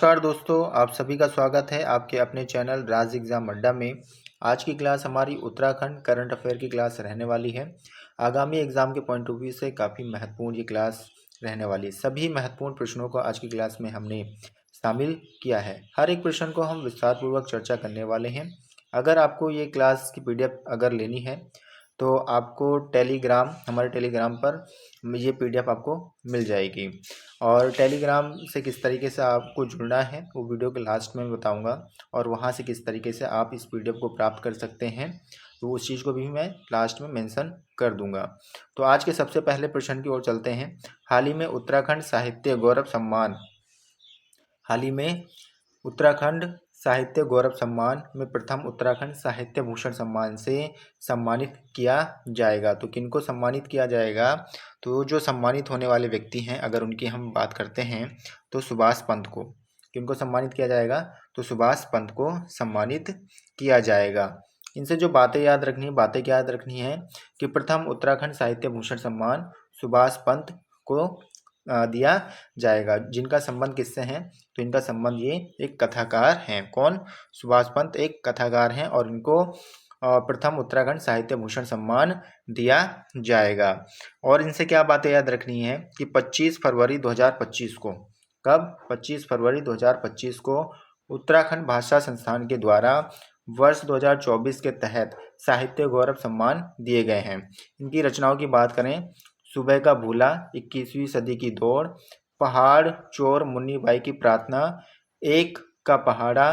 नमस्कार दोस्तों, आप सभी का स्वागत है आपके अपने चैनल राज एग्ज़ाम अड्डा में। आज की क्लास हमारी उत्तराखंड करंट अफेयर की क्लास रहने वाली है। आगामी एग्ज़ाम के पॉइंट ऑफ व्यू से काफ़ी महत्वपूर्ण ये क्लास रहने वाली है। सभी महत्वपूर्ण प्रश्नों को आज की क्लास में हमने शामिल किया है। हर एक प्रश्न को हम विस्तारपूर्वक चर्चा करने वाले हैं। अगर आपको ये क्लास की PDF अगर लेनी है तो आपको हमारे टेलीग्राम पर ये PDF आपको मिल जाएगी। और टेलीग्राम से किस तरीके से आपको जुड़ना है वो वीडियो के लास्ट में बताऊंगा, और वहाँ से किस तरीके से आप इस PDF को प्राप्त कर सकते हैं तो उस चीज़ को भी मैं लास्ट में मेंशन कर दूंगा। तो आज के सबसे पहले प्रश्न की ओर चलते हैं। हाल ही में उत्तराखंड साहित्य गौरव सम्मान में प्रथम उत्तराखंड साहित्य भूषण सम्मान से सम्मानित किया जाएगा। तो किनको सम्मानित किया जाएगा? तो जो सम्मानित होने वाले व्यक्ति हैं अगर उनकी हम बात करते हैं तो सुभाष पंत को। किनको सम्मानित किया जाएगा? तो सुभाष पंत को सम्मानित किया जाएगा। इनसे जो बातें याद रखनी है कि प्रथम उत्तराखंड साहित्य भूषण सम्मान सुभाष पंत को दिया जाएगा। जिनका संबंध किससे है? तो इनका संबंध ये एक कथाकार हैं। कौन? सुभाष पंत एक कथाकार हैं और इनको प्रथम उत्तराखंड साहित्य भूषण सम्मान दिया जाएगा। और इनसे क्या बातें याद रखनी है कि 25 फरवरी 2025 को, कब? 25 फरवरी 2025 को उत्तराखंड भाषा संस्थान के द्वारा वर्ष 2024 के तहत साहित्य गौरव सम्मान दिए गए हैं। इनकी रचनाओं की बात करें, सुबह का भूला, 21वीं सदी की दौड़, पहाड़ चोर मुन्नी बाई की प्रार्थना, एक का पहाड़ा,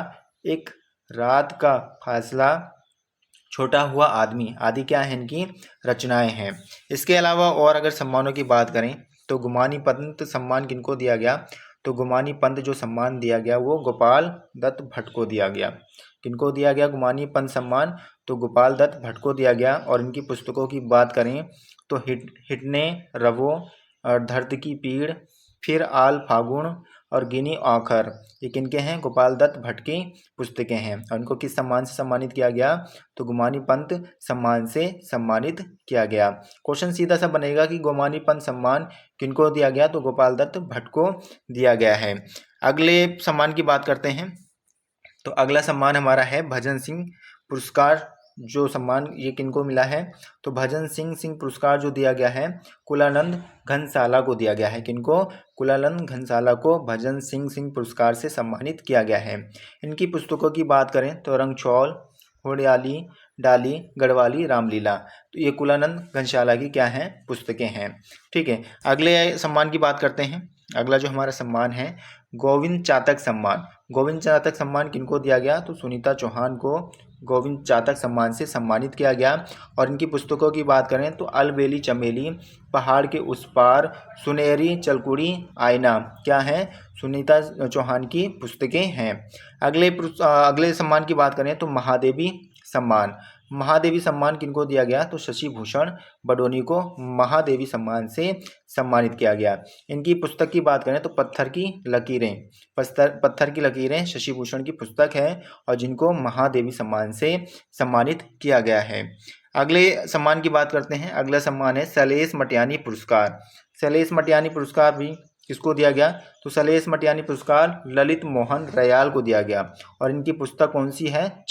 एक रात का फासला, छोटा हुआ आदमी आदि क्या है इनकी रचनाएं हैं। इसके अलावा और अगर सम्मानों की बात करें तो गुमानी पंत सम्मान किनको दिया गया? तो गुमानी पंत जो सम्मान दिया गया वो गोपाल दत्त भट्ट को दिया गया। किनको दिया गया गुमानी पंत सम्मान? तो गोपाल दत्त भट्ट को दिया गया। और इनकी पुस्तकों की बात करें तो हिटने रवो और धरती की पीड़, फिर आल फागुन और गिनी आखर, ये किनके हैं? गोपाल दत्त भट्ट की पुस्तकें हैं। और इनको किस सम्मान से सम्मानित किया गया? तो गुमानी पंत सम्मान से सम्मानित किया गया। क्वेश्चन सीधा सा बनेगा कि गुमानी पंत सम्मान किनको दिया गया? तो गोपाल दत्त भट्ट को दिया गया है। अगले सम्मान की बात करते हैं तो अगला सम्मान हमारा है भजन सिंह पुरस्कार। जो सम्मान ये किनको मिला है? तो भजन सिंह पुरस्कार जो दिया गया है कुलानंद घनसाला को दिया गया है। किनको? कुलानंद घनसाला को भजन सिंह पुरस्कार से सम्मानित किया गया है। इनकी पुस्तकों की बात करें तो रंगछौल, होड़ियाली, डाली, गढ़वाली, रामलीला, तो ये कुलानंद घनसाला की क्या हैं? पुस्तकें हैं। ठीक है, अगले सम्मान की बात करते हैं। अगला जो हमारा सम्मान है गोविंद चातक सम्मान। गोविंद चातक सम्मान किनको दिया गया? तो सुनीता चौहान को गोविंद चातक सम्मान से सम्मानित किया गया। और इनकी पुस्तकों की बात करें तो अलबेली चमेली, पहाड़ के उस पार, सुनहरी चलकुड़ी, आईना, क्या है? सुनीता चौहान की पुस्तकें हैं। अगले सम्मान की बात करें तो महादेवी सम्मान। महादेवी सम्मान किनको दिया गया? तो शशि भूषण बडोनी को महादेवी सम्मान से सम्मानित किया गया। इनकी पुस्तक की बात करें तो पत्थर की लकीरें शशि भूषण की पुस्तक है और जिनको महादेवी सम्मान से सम्मानित किया गया है। अगले सम्मान की बात करते हैं। अगला सम्मान है सलेश मटियानी पुरस्कार। सलेश मटियानी पुरस्कार भी किसको दिया गया? तो सलेश मटियानी पुरस्कार ललित मोहन रयाल को दिया गया। और इनकी पुस्तक कौन सी है?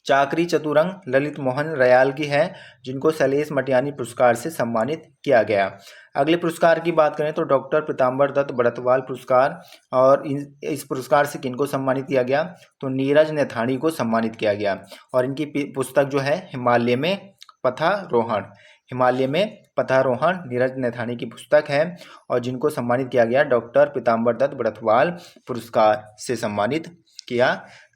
चाकरी चतुरंग ललित मोहन रयाल की है, जिनको सलेश मटियानी पुरस्कार से सम्मानित किया गया। अगले पुरस्कार की बात करें तो डॉक्टर पीताम्बर दत्त बड़तवाल पुरस्कार। और इस पुरस्कार से किनको सम्मानित किया गया? तो नीरज नैथानी को सम्मानित किया गया। और इनकी पुस्तक जो है हिमालय में पथारोहण नीरज नैथानी की पुस्तक है और जिनको सम्मानित किया गया डॉक्टर पीताम्बर दत्त बड़तवाल पुरस्कार से सम्मानित किया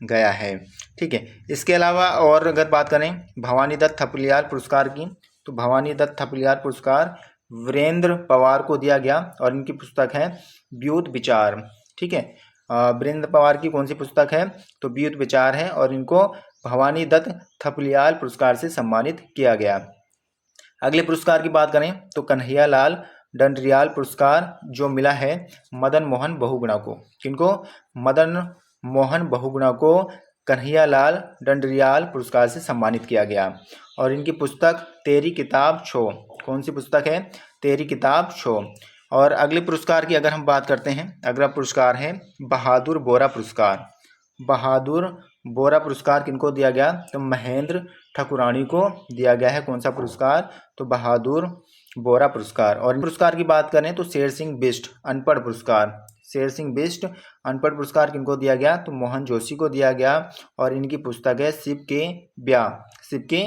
गया है। ठीक है, इसके अलावा और अगर बात करें भवानी दत्त थपलियाल पुरस्कार की, तो भवानी दत्त थपलियाल पुरस्कार वीरेंद्र पवार को दिया गया और इनकी पुस्तक है व्युत विचार। ठीक है, वीरेंद्र पवार की कौन सी पुस्तक है? तो व्युत विचार है और इनको भवानी दत्त थपलियाल पुरस्कार से सम्मानित किया गया। अगले पुरस्कार की बात करें तो कन्हैया लाल डंडरियाल पुरस्कार जो मिला है मदन मोहन बहुगुणा को। किनको? मदन मोहन बहुगुणा को कन्हैया लाल डंडरियाल पुरस्कार से सम्मानित किया गया। और इनकी पुस्तक तेरी किताब छो। कौन सी पुस्तक है? तेरी किताब छो। और अगले पुरस्कार की अगर हम बात करते हैं, अगला पुरस्कार है बहादुर बोरा पुरस्कार। बहादुर बोरा पुरस्कार किनको दिया गया? तो महेंद्र ठकुरानी को दिया गया है। कौन सा पुरस्कार? तो बहादुर बोरा पुरस्कार। और पुरस्कार की बात करें तो शेर सिंह बिष्ट अनपढ़ पुरस्कार। शेर सिंह बिष्ट अनपढ़ पुरस्कार किनको दिया गया? तो मोहन जोशी को दिया गया। और इनकी पुस्तक है शिव के ब्याह। शिव के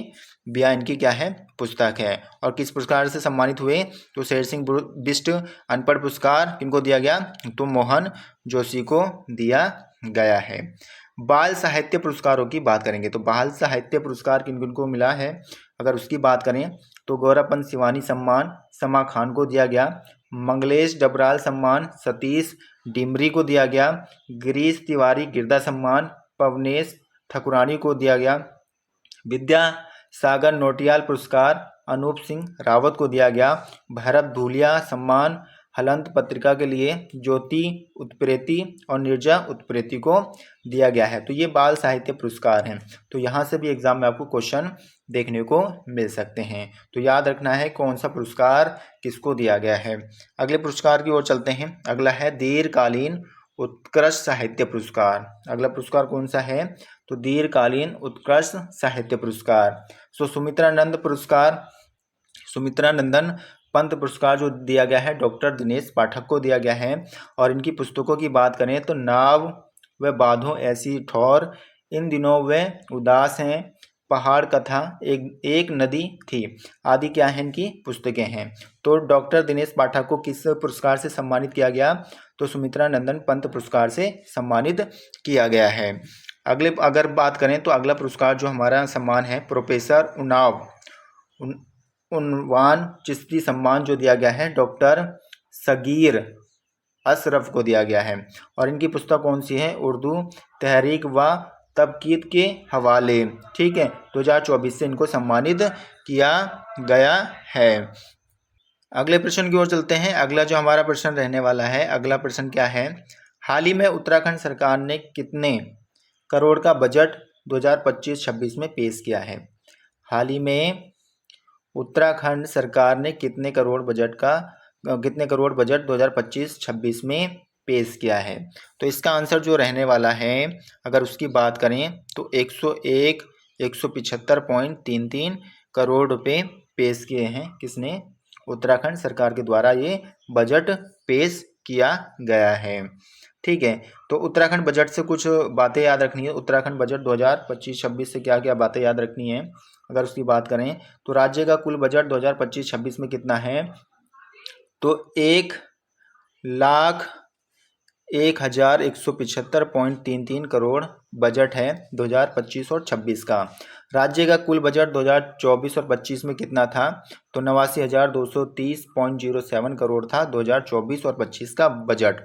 ब्याह इनकी क्या है? पुस्तक है। और किस पुरस्कार से सम्मानित हुए? तो शेर सिंह बिष्ट अनपढ़ पुरस्कार किनको दिया गया? तो मोहन जोशी को दिया गया है। बाल साहित्य पुरस्कारों की बात करेंगे तो बाल साहित्य पुरस्कार किन किन को मिला है अगर उसकी बात करें तो गौरवपंत शिवानी सम्मान समा खान को दिया गया। मंगलेश डबराल सम्मान सतीश डिमरी को दिया गया। गिरीश तिवारी गिरदा सम्मान पवनेश ठकुरानी को दिया गया। विद्या सागर नोटियाल पुरस्कार अनूप सिंह रावत को दिया गया। भरत धूलिया सम्मान हलंत पत्रिका के लिए ज्योति उत्प्रेती और निर्जा उत्प्रेती को दिया गया है। तो ये बाल साहित्य पुरस्कार हैं। तो यहाँ से भी एग्जाम में आपको क्वेश्चन देखने को मिल सकते हैं। तो याद रखना है कौन सा पुरस्कार किसको दिया गया है। अगले पुरस्कार की ओर चलते हैं। अगला है दीर्घकालीन उत्कृष्ट साहित्य पुरस्कार। अगला पुरस्कार कौन सा है? तो दीर्घकालीन उत्कृष्ट साहित्य पुरस्कार। सुमित्रा नंद पुरस्कार, सुमित्रा नंदन पंत पुरस्कार जो दिया गया है डॉक्टर दिनेश पाठक को दिया गया है। और इनकी पुस्तकों की बात करें तो नाव व बांधो ऐसी ठौर, इन दिनों वे उदास हैं, पहाड़ कथा, एक नदी थी आदि क्या है इनकी पुस्तकें हैं। तो डॉक्टर दिनेश पाठक को किस पुरस्कार से सम्मानित किया गया? तो सुमित्रा नंदन पंत पुरस्कार से सम्मानित किया गया है। अगले अगर बात करें तो अगला पुरस्कार जो हमारा सम्मान है प्रोफेसर उनवान चिश्ती सम्मान जो दिया गया है डॉक्टर सगीर अशरफ को दिया गया है। और इनकी पुस्तक कौन सी है? उर्दू तहरीक व तबकीद के हवाले। ठीक है, 2024 से इनको सम्मानित किया गया है। अगले प्रश्न की ओर चलते हैं। अगला जो हमारा प्रश्न रहने वाला है, अगला प्रश्न क्या है? हाल ही में उत्तराखंड सरकार ने कितने करोड़ का बजट 2025-26 में पेश किया है? हाल ही में उत्तराखंड सरकार ने कितने करोड़ बजट 2025-26 में पेश किया है? तो इसका आंसर जो रहने वाला है अगर उसकी बात करें तो 175.33 करोड़ रुपए पेश किए हैं। किसने? उत्तराखंड सरकार के द्वारा ये बजट पेश किया गया है। ठीक है, तो उत्तराखंड बजट से कुछ बातें याद रखनी है। उत्तराखंड बजट 2025-26 से क्या क्या बातें याद रखनी है अगर उसकी बात करें तो राज्य का कुल बजट 2025-26 में कितना है? तो 1,01,175.33 करोड़ बजट है 2025 और 26 का। राज्य का कुल बजट 2024 और 25 में कितना था? तो 89,230.07 करोड़ था 2024 और 25 का बजट।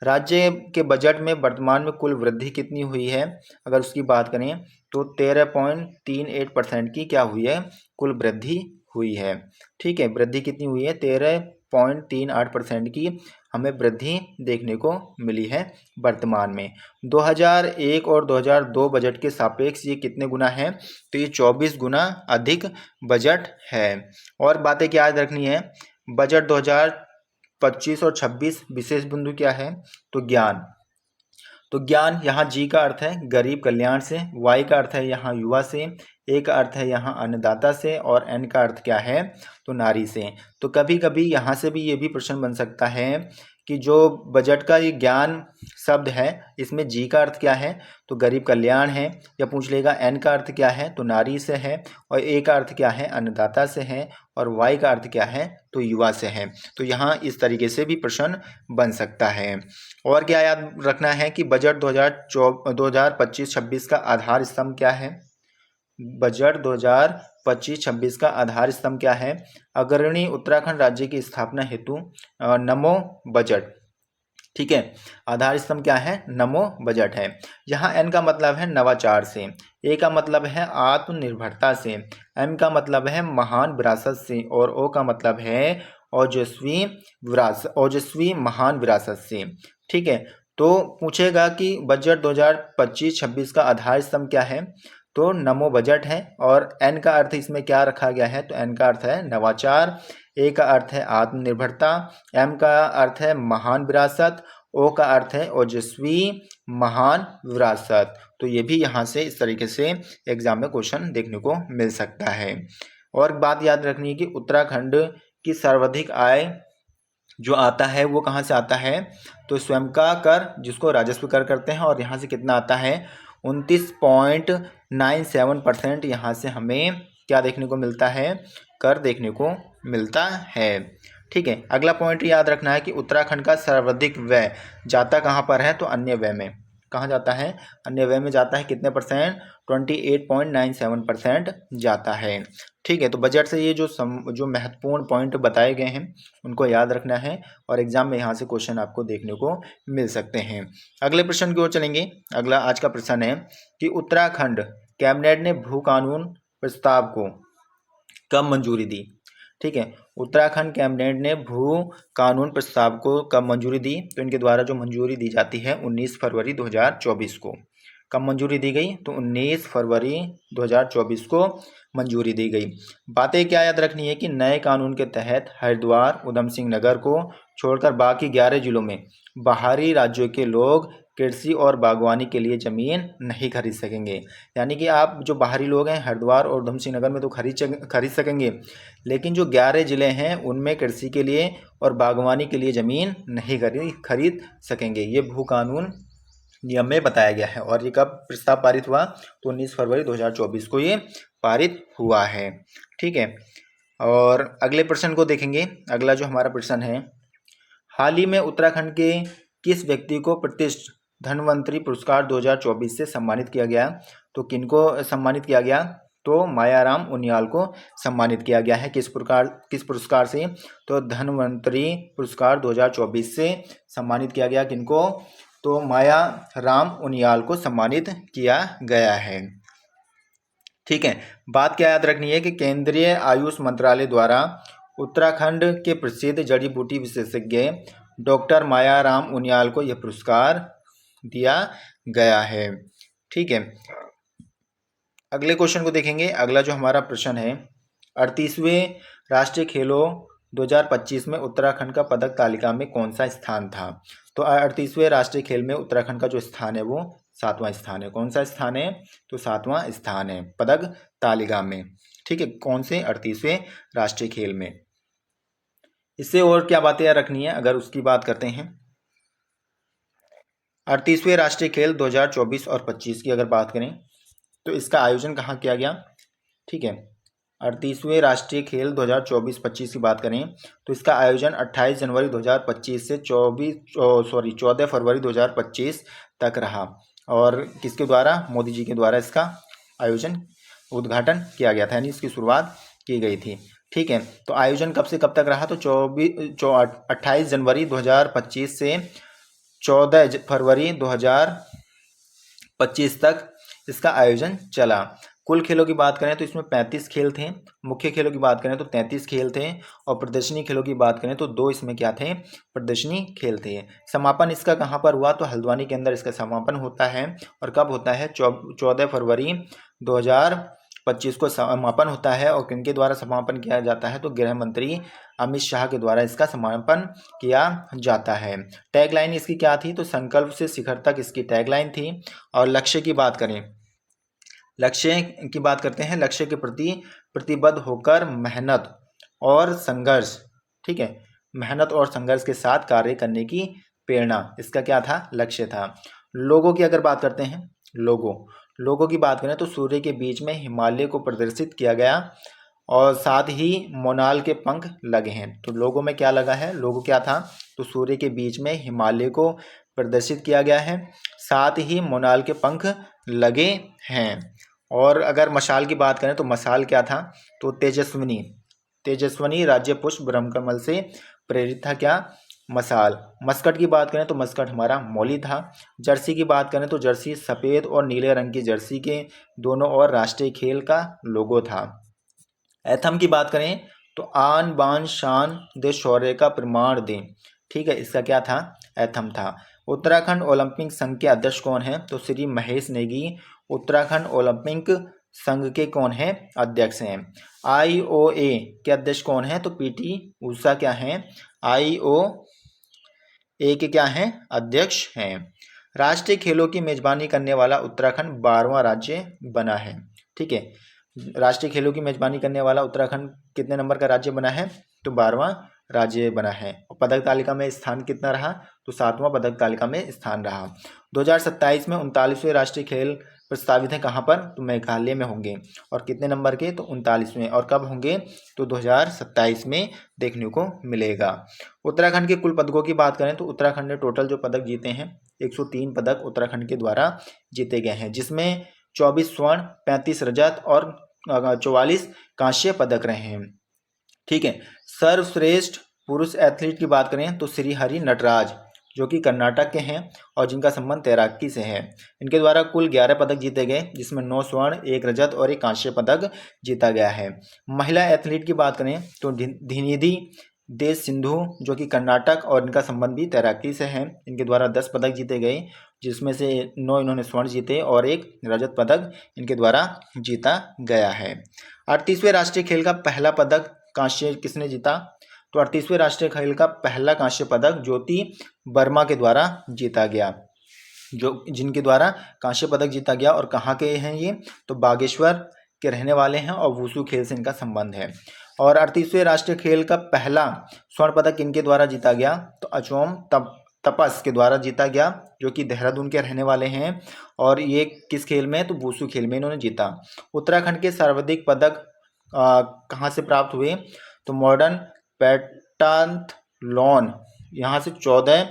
राज्य के बजट में वर्तमान में कुल वृद्धि कितनी हुई है अगर उसकी बात करें तो 13.38% की क्या हुई है? कुल वृद्धि हुई है। ठीक है, वृद्धि कितनी हुई है? 13.38% की हमें वृद्धि देखने को मिली है वर्तमान में। 2001 और 2002 बजट के सापेक्ष ये कितने गुना है? तो ये 24 गुना अधिक बजट है। और बातें क्या याद रखनी है? बजट 2025 और 26 विशेष बिंदु क्या है? तो ज्ञान। तो ज्ञान यहाँ जी का अर्थ है गरीब कल्याण से, वाई का अर्थ है यहाँ युवा से, ए का अर्थ है यहाँ अन्नदाता से और एन का अर्थ क्या है? तो नारी से। तो कभी कभी यहाँ से भी ये भी प्रश्न बन सकता है कि जो बजट का ये ज्ञान शब्द है इसमें जी का अर्थ क्या है? तो गरीब कल्याण है। या पूछ लेगा एन का अर्थ क्या है? तो नारी से है। और ए का अर्थ क्या है? अन्नदाता से है। और वाई का अर्थ क्या है? तो युवा से है। तो यहाँ इस तरीके से भी प्रश्न बन सकता है। और क्या याद रखना है कि बजट 2025-26 का आधार स्तंभ क्या है? बजट 2025-26 का आधार स्तंभ क्या है? अग्रणी उत्तराखंड राज्य की स्थापना हेतु नमो बजट। ठीक है, आधार स्तंभ क्या है? नमो बजट है। यहाँ एन का मतलब है नवाचार से, ए का मतलब है आत्मनिर्भरता से, एम का मतलब है महान विरासत से और ओ का मतलब है ओजस्वी महान विरासत से। ठीक है, तो पूछेगा कि बजट 2025-26 का आधार स्तंभ क्या है? तो नमो बजट है। और एन का अर्थ इसमें क्या रखा गया है? तो एन का अर्थ है नवाचार। ए का अर्थ है आत्मनिर्भरता, एम का अर्थ है महान विरासत, ओ का अर्थ है ओजस्वी महान विरासत। तो ये भी यहाँ से इस तरीके से एग्जाम में क्वेश्चन देखने को मिल सकता है। और बात याद रखनी है कि उत्तराखंड की सर्वाधिक आय जो आता है वो कहाँ से आता है, तो स्वयं का कर, जिसको राजस्व कर करते हैं, और यहाँ से कितना आता है 29.97% यहाँ से हमें क्या देखने को मिलता है, कर देखने को मिलता है। ठीक है, अगला पॉइंट याद रखना है कि उत्तराखंड का सर्वाधिक व्यय जाता कहाँ पर है, तो अन्य व्यय में। कहाँ जाता है, अन्य व्यय में जाता है। कितने परसेंट, 28.97% जाता है। ठीक है, तो बजट से ये जो महत्वपूर्ण पॉइंट बताए गए हैं उनको याद रखना है, और एग्जाम में यहाँ से क्वेश्चन आपको देखने को मिल सकते हैं। अगले प्रश्न की ओर चलेंगे। अगला आज का प्रश्न है कि उत्तराखंड कैबिनेट ने भू कानून प्रस्ताव को कब मंजूरी दी। ठीक है, उत्तराखंड कैबिनेट ने भू कानून प्रस्ताव को कब मंजूरी दी, तो इनके द्वारा जो मंजूरी दी जाती है 19 फरवरी 2024 को। कब मंजूरी दी गई, तो 19 फरवरी 2024 को मंजूरी दी गई। बातें क्या याद रखनी है कि नए कानून के तहत हरिद्वार, उधम सिंह नगर को छोड़कर बाकी 11 जिलों में बाहरी राज्यों के लोग कृषि और बागवानी के लिए ज़मीन नहीं खरीद सकेंगे। यानी कि आप जो बाहरी लोग हैं हरिद्वार और उधम सिंह नगर में तो खरीद सकेंगे, लेकिन जो 11 ज़िले हैं उनमें कृषि के लिए और बागवानी के लिए ज़मीन नहीं खरीद सकेंगे। ये भू कानून नियम में बताया गया है। और ये कब प्रस्ताव पारित हुआ, तो 19 फरवरी 2024 को ये पारित हुआ है। ठीक है, और अगले प्रश्न को देखेंगे। अगला जो हमारा प्रश्न है, हाल ही में उत्तराखंड के किस व्यक्ति को प्रतिष्ठित धन्वंतरी पुरस्कार 2024 से सम्मानित किया गया। तो किनको सम्मानित किया गया, तो मायाराम उनियाल को सम्मानित किया गया है। किस पुरस्कार से, तो धन्वंतरी पुरस्कार 2024 से सम्मानित किया गया। किनको, तो मायाराम उनियाल को सम्मानित किया गया है। ठीक है, बात क्या याद रखनी है कि केंद्रीय आयुष मंत्रालय द्वारा उत्तराखंड के प्रसिद्ध जड़ी बूटी विशेषज्ञ डॉक्टर मायाराम उनियाल को यह पुरस्कार दिया गया है। ठीक है, अगले क्वेश्चन को देखेंगे। अगला जो हमारा प्रश्न है, 38वें राष्ट्रीय खेलों 2025 में उत्तराखंड का पदक तालिका में कौन सा स्थान था। तो 38वें राष्ट्रीय खेल में उत्तराखंड का जो स्थान है वो 7वां स्थान है। कौन सा स्थान है, तो 7वां स्थान है पदक तालिका में। ठीक है, कौन से, 38वें राष्ट्रीय खेल में। इससे और क्या बातें रखनी है, अगर उसकी बात करते हैं। 38वें राष्ट्रीय खेल 2024 और 25 की अगर बात करें तो इसका आयोजन कहाँ किया गया। ठीक है, 38वें राष्ट्रीय खेल 2024-25 की बात करें तो इसका आयोजन 28 जनवरी 2025 से 14 फरवरी 2025 तक रहा। और किसके द्वारा, मोदी जी के द्वारा इसका आयोजन उद्घाटन किया गया था, यानी इसकी शुरुआत की गई थी। ठीक है, तो आयोजन कब से कब तक रहा, तो 28 जनवरी 2025 से 14 फरवरी 2025 तक इसका आयोजन चला। कुल खेलों की बात करें तो इसमें 35 खेल थे। मुख्य खेलों की बात करें तो 33 खेल थे, और प्रदर्शनी खेलों की बात करें तो 2 इसमें क्या थे, प्रदर्शनी खेल थे। समापन इसका कहाँ पर हुआ, तो हल्द्वानी के अंदर इसका समापन होता है। और कब होता है, 14 फरवरी 2025 को समापन होता है। और किनके द्वारा समापन किया जाता है, तो गृह मंत्री अमित शाह के द्वारा इसका समापन किया जाता है। टैगलाइन इसकी क्या थी, तो संकल्प से शिखर तक इसकी टैगलाइन थी। और लक्ष्य की बात करें, लक्ष्य की बात करते हैं, लक्ष्य के प्रति प्रतिबद्ध होकर मेहनत और संघर्ष, ठीक है, मेहनत और संघर्ष के साथ कार्य करने की प्रेरणा, इसका क्या था, लक्ष्य था। लोगों की अगर बात करते हैं, लोगों की बात करें तो सूर्य के बीच में हिमालय को प्रदर्शित किया गया, और साथ ही मोनाल के पंख लगे हैं। तो लोगों में क्या लगा है, लोगो क्या था, तो सूर्य के बीच में हिमालय को प्रदर्शित किया गया है, साथ ही मोनाल के पंख लगे हैं। और अगर मशाल की बात करें तो मशाल क्या था, तो तेजस्वनी राज्य पुष्प ब्रह्मकमल से प्रेरित था क्या, मशाल। मस्कट की बात करें तो मस्कट हमारा मौली था। जर्सी की बात करें तो जर्सी सफ़ेद और नीले रंग की जर्सी के दोनों और राष्ट्रीय खेल का लोगो था। एथम की बात करें तो आन बान शान दे शौर्य का प्रमाण दें, ठीक है, इसका क्या था, एथम था। उत्तराखंड ओलंपिक संघ के अध्यक्ष कौन है, तो श्री महेश नेगी उत्तराखंड ओलंपिक संघ के कौन है अध्यक्ष हैं। IOA के अध्यक्ष कौन है, तो PT ऊषा क्या हैं, IOA के क्या हैं अध्यक्ष हैं। राष्ट्रीय खेलों की मेजबानी करने वाला उत्तराखंड 12वां राज्य बना है। ठीक है, राष्ट्रीय खेलों की मेजबानी करने वाला उत्तराखंड कितने नंबर का राज्य बना है, तो 12वां राज्य बना है। और पदक तालिका में स्थान कितना रहा, तो 7वां पदक तालिका में स्थान रहा। 2027 में 39वें राष्ट्रीय खेल प्रस्तावित है कहाँ पर, तो मेघालय में होंगे। और कितने नंबर के, तो 39वें। और कब होंगे, तो 2027 में देखने को मिलेगा। उत्तराखंड के कुल पदकों की बात करें तो उत्तराखंड ने टोटल जो पदक जीते हैं 103 पदक उत्तराखंड के द्वारा जीते गए हैं, जिसमें 24 स्वर्ण, 35 रजत और 44 कांस्य पदक रहे हैं। ठीक है, सर्वश्रेष्ठ पुरुष एथलीट की बात करें तो श्री हरि नटराज जो कि कर्नाटक के हैं और जिनका संबंध तैराकी से है। इनके द्वारा कुल 11 पदक जीते गए, जिसमें 9 स्वर्ण, 1 रजत और 1 कांस्य पदक जीता गया है। महिला एथलीट की बात करें तो धिनिधि देश सिंधु जो कि कर्नाटक और इनका संबंध भी तैराकी से है। इनके द्वारा 10 पदक जीते गए, जिसमें से 9 इन्होंने स्वर्ण जीते और 1 रजत पदक इनके द्वारा जीता गया है। 38वें राष्ट्रीय खेल का पहला पदक कांस्य किसने जीता, तो 38वें राष्ट्रीय खेल का पहला कांस्य पदक ज्योति वर्मा के द्वारा जीता गया, जो जिनके द्वारा कांस्य पदक जीता गया। और कहाँ के हैं ये, तो बागेश्वर के रहने वाले हैं और वुशु खेल से इनका संबंध है। और 38वें राष्ट्रीय खेल का पहला स्वर्ण पदक इनके द्वारा जीता गया, तो अचोम तपस के द्वारा जीता गया, जो कि देहरादून के रहने वाले हैं। और ये किस खेल में, तो वुशु खेल में इन्होंने जीता। उत्तराखंड के सर्वाधिक पदक कहाँ से प्राप्त हुए, तो मॉडर्न पेंटाथलॉन यहाँ से 14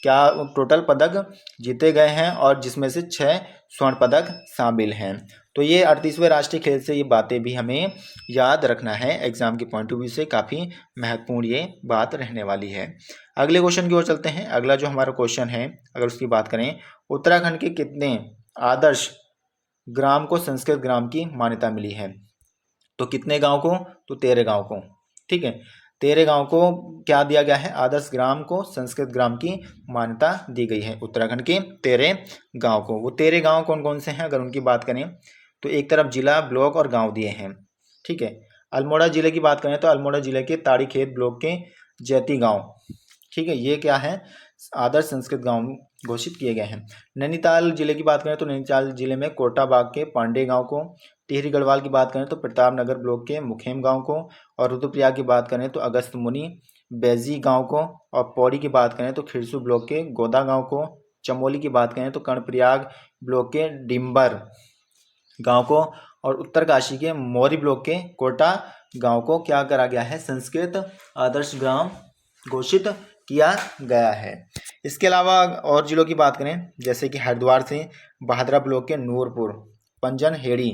क्या टोटल पदक जीते गए हैं और जिसमें से 6 स्वर्ण पदक शामिल हैं। तो ये 38वें राष्ट्रीय खेल से ये बातें भी हमें याद रखना है, एग्जाम के पॉइंट ऑफ व्यू से काफ़ी महत्वपूर्ण ये बात रहने वाली है। अगले क्वेश्चन की ओर चलते हैं। अगला जो हमारा क्वेश्चन है, अगर उसकी बात करें, उत्तराखंड के कितने आदर्श ग्राम को संस्कृत ग्राम की मान्यता मिली है, तो कितने गांव को, तो 13 गांव को। ठीक है, 13 गांव को क्या दिया गया है, आदर्श ग्राम को संस्कृत ग्राम की मान्यता दी गई है उत्तराखंड के 13 गांव को। वो 13 गांव कौन कौन से हैं, अगर उनकी बात करें तो एक तरफ जिला, ब्लॉक और गांव दिए हैं। ठीक है, अल्मोड़ा जिले की बात करें तो अल्मोड़ा जिले के ताड़ीखेत ब्लॉक के जैती गाँव, ठीक है, ये क्या है, आदर्श संस्कृत गांव घोषित किए गए हैं। नैनीताल जिले की बात करें तो नैनीताल जिले में कोटाबाग के पांडे गांव को, टिहरी गढ़वाल की बात करें तो प्रतापनगर ब्लॉक के मुखेम गांव को, और रुद्रप्रयाग की बात करें तो अगस्त मुनि बैजी गांव को, और पौड़ी की बात करें तो खिरसू ब्लॉक के गोदा गांव को, चमोली की बात करें तो कर्णप्रयाग ब्लॉक के डिम्बर गांव को, और उत्तरकाशी के मौरी ब्लॉक के कोटा गांव को क्या करा गया है, संस्कृत आदर्श ग्राम घोषित किया गया है। इसके अलावा और जिलों की बात करें, जैसे कि हरिद्वार से बहादरा ब्लॉक के नूरपुर पंजन हेड़ी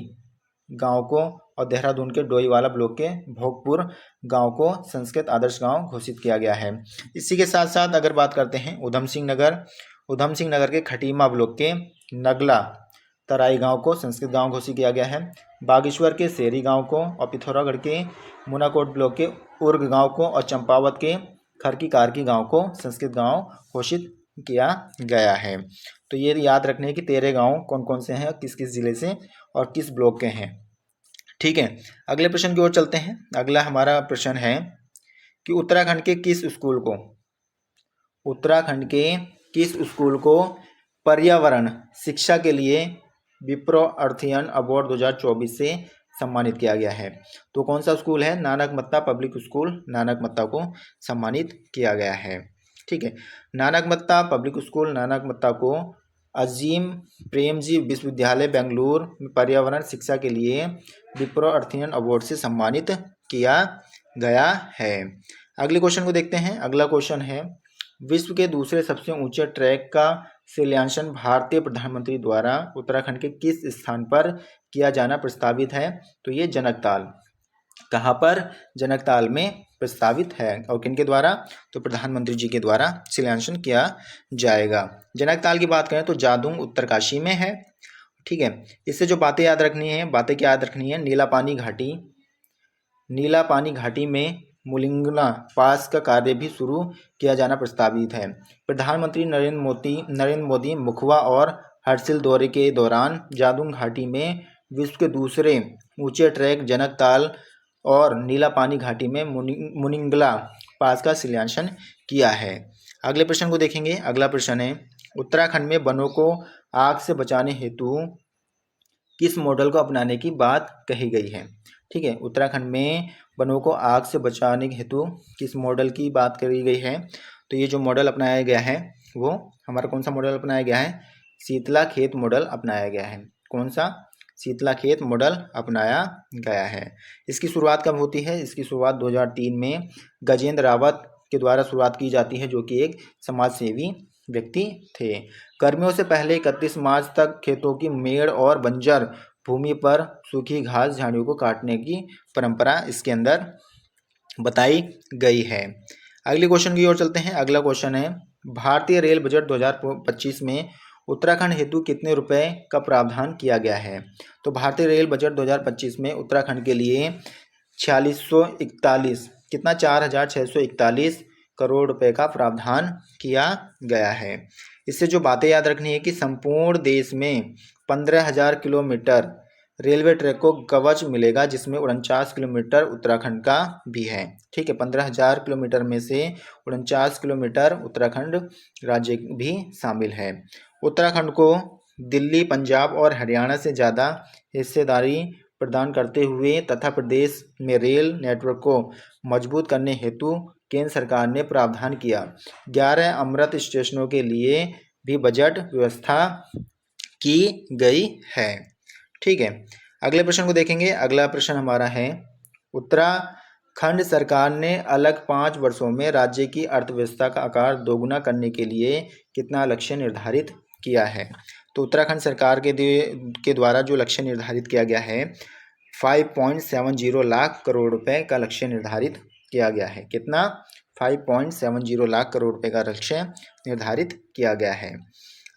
गांव को, और देहरादून के डोईवाला ब्लॉक के भोगपुर गांव को संस्कृत आदर्श गांव घोषित किया गया है। इसी के साथ साथ अगर बात करते हैं उधम सिंह नगर के खटीमा ब्लॉक के नगला तराई गांव को संस्कृत गांव घोषित किया गया है। बागेश्वर के सेरी गांव को, और पिथौरागढ़ के मुनाकोट ब्लॉक के उर्ग गांव को, और चंपावत के खरकी कारकी गांव को संस्कृत गांव घोषित किया गया है। तो ये याद रखने की 13 गांव कौन कौन से हैं, किस किस जिले से और किस ब्लॉक के हैं। ठीक है, अगले प्रश्न की ओर चलते हैं। अगला हमारा प्रश्न है कि उत्तराखंड के किस स्कूल को पर्यावरण शिक्षा के लिए विप्रो अर्थियन अवार्ड 2024 से सम्मानित किया गया है। तो कौन सा स्कूल है, नानक मत्ता पब्लिक स्कूल नानक मत्ता को सम्मानित किया गया है। ठीक है, नानक मत्ता पब्लिक स्कूल नानक मत्ता को अजीम प्रेमजी विश्वविद्यालय बेंगलुरु में पर्यावरण शिक्षा के लिए विप्रो अर्थियन अवार्ड से सम्मानित किया गया है। अगले क्वेश्चन को देखते हैं। अगला क्वेश्चन है, विश्व के दूसरे सबसे ऊंचे ट्रैक का शिलान्यास भारतीय प्रधानमंत्री द्वारा उत्तराखंड के किस स्थान पर किया जाना प्रस्तावित है, तो ये जनकताल। कहाँ पर, जनकताल में प्रस्तावित है, और किनके द्वारा, तो प्रधानमंत्री जी के द्वारा शिलान्यास किया जाएगा। जनकताल की बात करें तो जादूंग उत्तरकाशी में है। ठीक है, इससे जो बातें याद रखनी है, नीला पानी घाटी में मुलिंगना पास का कार्य भी शुरू किया जाना प्रस्तावित है। प्रधानमंत्री नरेंद्र मोदी मुखवा और हर्षिल दौरे के दौरान जादूंग घाटी में विश्व के दूसरे ऊंचे ट्रैक जनक ताल और नीला पानी घाटी में मुनिंगला पास का शिलान्यास किया है। अगले प्रश्न को देखेंगे। अगला प्रश्न है, उत्तराखंड में वनों को आग से बचाने हेतु किस मॉडल को अपनाने की बात कही गई है। ठीक है, उत्तराखंड में वनों को आग से बचाने हेतु किस मॉडल की बात करी गई है। तो ये जो मॉडल अपनाया गया है वो हमारा कौन सा मॉडल अपनाया गया है, शीतला खेत मॉडल अपनाया गया है। कौन सा, शीतला खेत मॉडल अपनाया गया है। इसकी शुरुआत कब होती है, इसकी शुरुआत 2003 में गजेंद्र रावत के द्वारा शुरुआत की जाती है, जो कि एक समाज सेवी व्यक्ति थे। गर्मियों से पहले 31 मार्च तक खेतों की मेड़ और बंजर भूमि पर सूखी घास झाड़ियों को काटने की परंपरा इसके अंदर बताई गई है। अगले क्वेश्चन की ओर चलते हैं। अगला क्वेश्चन है, भारतीय रेल बजट 2025 में उत्तराखंड हेतु कितने रुपए का प्रावधान किया गया है। तो भारतीय रेल बजट 2025 में उत्तराखंड के लिए 4641 कितना 4641 करोड़ रुपए का प्रावधान किया गया है। इससे जो बातें याद रखनी है कि संपूर्ण देश में 15,000 किलोमीटर रेलवे ट्रैक को कवच मिलेगा, जिसमें 49 किलोमीटर उत्तराखंड का भी है। ठीक है, 15,000 किलोमीटर में से 49 किलोमीटर उत्तराखंड राज्य भी शामिल है। उत्तराखंड को दिल्ली, पंजाब और हरियाणा से ज़्यादा हिस्सेदारी प्रदान करते हुए तथा प्रदेश में रेल नेटवर्क को मजबूत करने हेतु केंद्र सरकार ने प्रावधान किया। 11 अमृत स्टेशनों के लिए भी बजट व्यवस्था की गई है। ठीक है, अगले प्रश्न को देखेंगे। अगला प्रश्न हमारा है, उत्तराखंड सरकार ने अलग 5 वर्षों में राज्य की अर्थव्यवस्था का आकार दोगुना करने के लिए कितना लक्ष्य निर्धारित किया है। तो उत्तराखंड सरकार के द्वारा जो लक्ष्य निर्धारित किया गया है 5.70 लाख करोड़ रुपए का लक्ष्य निर्धारित किया गया है। कितना, 5.70 लाख करोड़ रुपए का लक्ष्य निर्धारित किया गया है।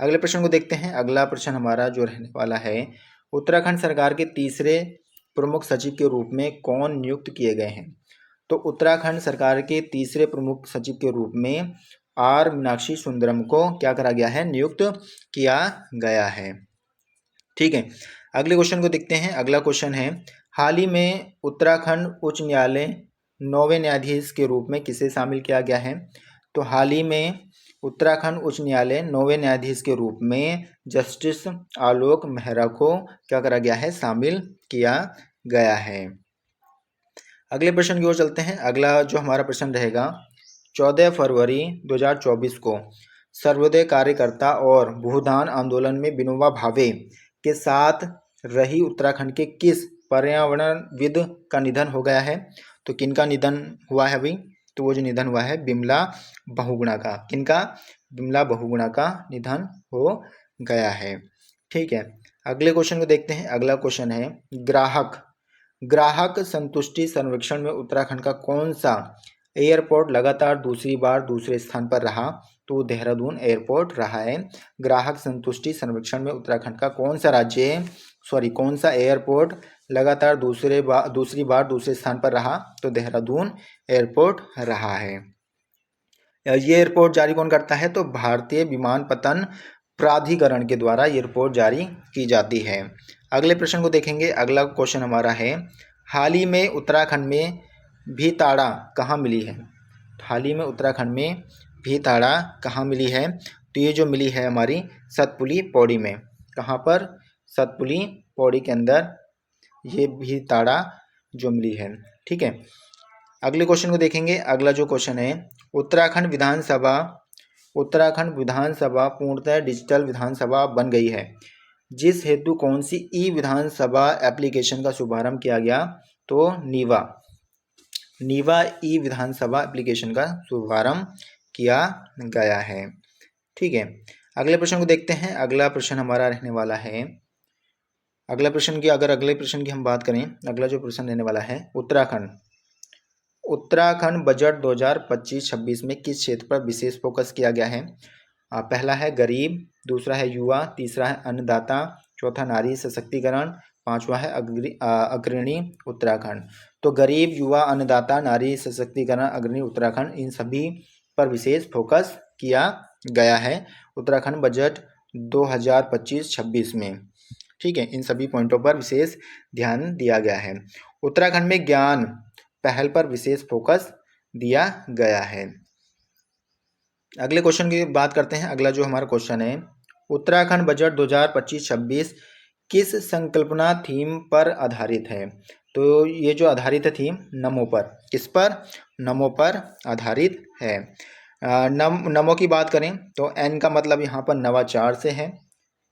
अगले प्रश्न को देखते हैं। अगला प्रश्न हमारा जो रहने वाला है, उत्तराखंड सरकार के तीसरे प्रमुख सचिव के रूप में कौन नियुक्त किए गए हैं। तो उत्तराखंड सरकार के तीसरे प्रमुख सचिव के रूप में आर मीनाक्षी सुंदरम को क्या करा गया है, नियुक्त किया गया है। ठीक है, अगले क्वेश्चन को देखते हैं। अगला क्वेश्चन है, हाल ही में उत्तराखंड उच्च न्यायालय 9वें न्यायाधीश के रूप में किसे शामिल किया गया है। तो हाल ही में उत्तराखंड उच्च न्यायालय 9वें न्यायाधीश के रूप में जस्टिस आलोक मेहरा को क्या करा गया है, शामिल किया गया है। अगले प्रश्न की ओर चलते हैं। अगला जो हमारा प्रश्न रहेगा, 14 फरवरी 2024 को सर्वोदय कार्यकर्ता और भूदान आंदोलन में विनोबा भावे के साथ रही उत्तराखंड के किस पर्यावरणविद का निधन हो गया है। तो किनका निधन हुआ है भाई, तो वो जो निधन हुआ है बिमला बहुगुणा का। किनका, बिमला बहुगुणा का निधन हो गया है। ठीक है, अगले क्वेश्चन को देखते हैं। अगला क्वेश्चन है, ग्राहक संतुष्टि सर्वेक्षण में उत्तराखंड का कौन सा एयरपोर्ट लगातार दूसरी बार दूसरे स्थान पर रहा। तो देहरादून एयरपोर्ट रहा है। ग्राहक संतुष्टि सर्वेक्षण में उत्तराखंड का कौन सा कौन सा एयरपोर्ट लगातार दूसरी बार दूसरे स्थान पर रहा। तो देहरादून एयरपोर्ट रहा है। ये एयरपोर्ट जारी कौन करता है, तो भारतीय विमानपत्तन प्राधिकरण के द्वारा ये रिपोर्ट जारी की जाती है। अगले प्रश्न को देखेंगे। अगला क्वेश्चन हमारा है, हाल ही में उत्तराखंड में भीताड़ा कहाँ मिली है। हाल ही में उत्तराखंड में भीताड़ा कहाँ मिली है। तो ये जो मिली है हमारी सतपुली पौड़ी में। कहाँ पर, सतपुली पौड़ी के अंदर ये भीताड़ा जो मिली है। ठीक है, अगले क्वेश्चन को देखेंगे। अगला जो क्वेश्चन है, उत्तराखंड विधानसभा पूर्णतः डिजिटल विधानसभा बन गई है, जिस हेतु कौन सी ई विधानसभा एप्लीकेशन का शुभारंभ किया गया। तो नीवा ई विधानसभा एप्लीकेशन का शुभारंभ किया गया है। ठीक है, अगले प्रश्न को देखते हैं। अगला प्रश्न हमारा रहने वाला है, अगले प्रश्न की हम बात करें, अगला जो प्रश्न रहने वाला है, उत्तराखंड बजट 2025-26 में किस क्षेत्र पर विशेष फोकस किया गया है। पहला है गरीब, दूसरा है युवा, तीसरा है अन्नदाता, चौथा नारी सशक्तिकरण, पांचवा है अग्रणी उत्तराखंड। तो गरीब, युवा, अन्नदाता, नारी सशक्तिकरण, अग्रणी उत्तराखंड, इन सभी पर विशेष फोकस किया गया है उत्तराखंड बजट 2025-26 में। ठीक है, इन सभी पॉइंटों पर विशेष ध्यान दिया गया है। उत्तराखंड में ज्ञान पहल पर विशेष फोकस दिया गया है। अगले क्वेश्चन की बात करते हैं। अगला जो हमारा क्वेश्चन है, उत्तराखंड बजट 2025-26 किस संकल्पना थीम पर आधारित है? तो ये जो आधारित है थीम, नमो पर। किस पर? नमो पर आधारित है। नमो की बात करें तो एन का मतलब यहाँ पर नवाचार से है,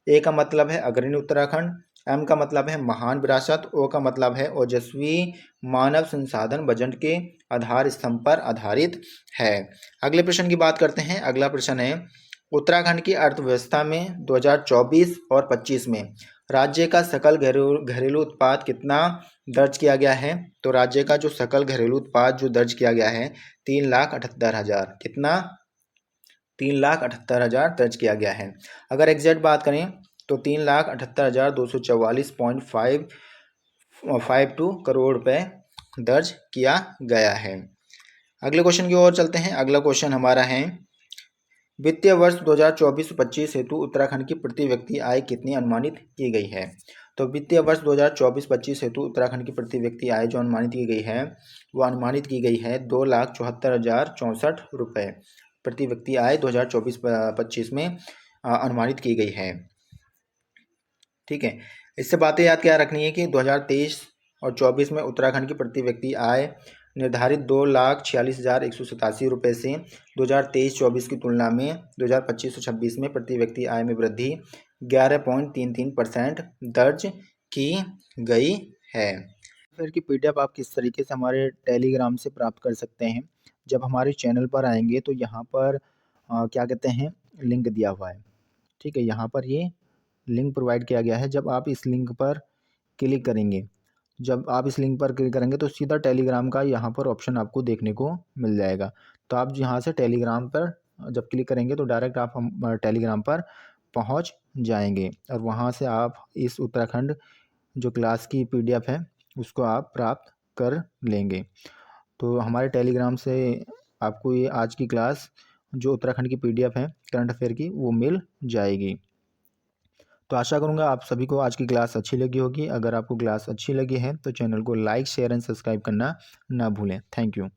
ए का मतलब है अग्रणी उत्तराखंड, एम का मतलब है महान विरासत, ओ का मतलब है ओजस्वी मानव संसाधन बजट के आधार स्तंभ पर आधारित है। अगले प्रश्न की बात करते हैं। अगला प्रश्न है, उत्तराखंड की अर्थव्यवस्था में 2024 और 25 में राज्य का सकल घरेलू उत्पाद कितना दर्ज किया गया है? तो राज्य का जो सकल घरेलू उत्पाद जो दर्ज किया गया है 3,78,000, कितना? 3,78,000 दर्ज किया गया है। अगर एग्जैक्ट बात करें तो 3,78,244.52 करोड़ रुपए दर्ज किया गया है। अगले क्वेश्चन की ओर चलते हैं। अगला क्वेश्चन हमारा है, वित्तीय वर्ष 2024-25 हेतु उत्तराखंड की प्रति व्यक्ति आय कितनी अनुमानित की गई है? तो वित्तीय वर्ष 2024-25 हेतु उत्तराखंड की प्रति व्यक्ति आय जो अनुमानित की गई है वो अनुमानित की गई है 2,74,064 रुपये प्रति व्यक्ति आय 2024-25 में अनुमानित की गई है। ठीक है, इससे बातें याद क्या रखनी है कि 2023 और 24 में उत्तराखंड की प्रति व्यक्ति आय निर्धारित 2,46,187 रुपये से 2023-24 की तुलना में 2025-26 में प्रति व्यक्ति आय में वृद्धि 11.33% दर्ज की गई है। फिर की पीडीएफ आप किस तरीके से हमारे टेलीग्राम से प्राप्त कर सकते हैं, जब हमारे चैनल पर आएंगे तो यहाँ पर क्या कहते हैं, लिंक दिया हुआ है। ठीक है, यहाँ पर ये लिंक प्रोवाइड किया गया है। जब आप इस लिंक पर क्लिक करेंगे तो सीधा टेलीग्राम का यहाँ पर ऑप्शन आपको देखने को मिल जाएगा। तो आप यहाँ से टेलीग्राम पर जब क्लिक करेंगे तो डायरेक्ट आप हम टेलीग्राम पर पहुँच जाएंगे और वहाँ से आप इस उत्तराखंड जो क्लास की पीडीएफ है उसको आप प्राप्त कर लेंगे। तो हमारे टेलीग्राम से आपको ये आज की क्लास जो उत्तराखंड की पीडीएफ है करंट अफेयर की वो मिल जाएगी। तो आशा करूँगा आप सभी को आज की क्लास अच्छी लगी होगी। अगर आपको क्लास अच्छी लगी है तो चैनल को लाइक, शेयर एंड सब्सक्राइब करना ना भूलें। Thank you.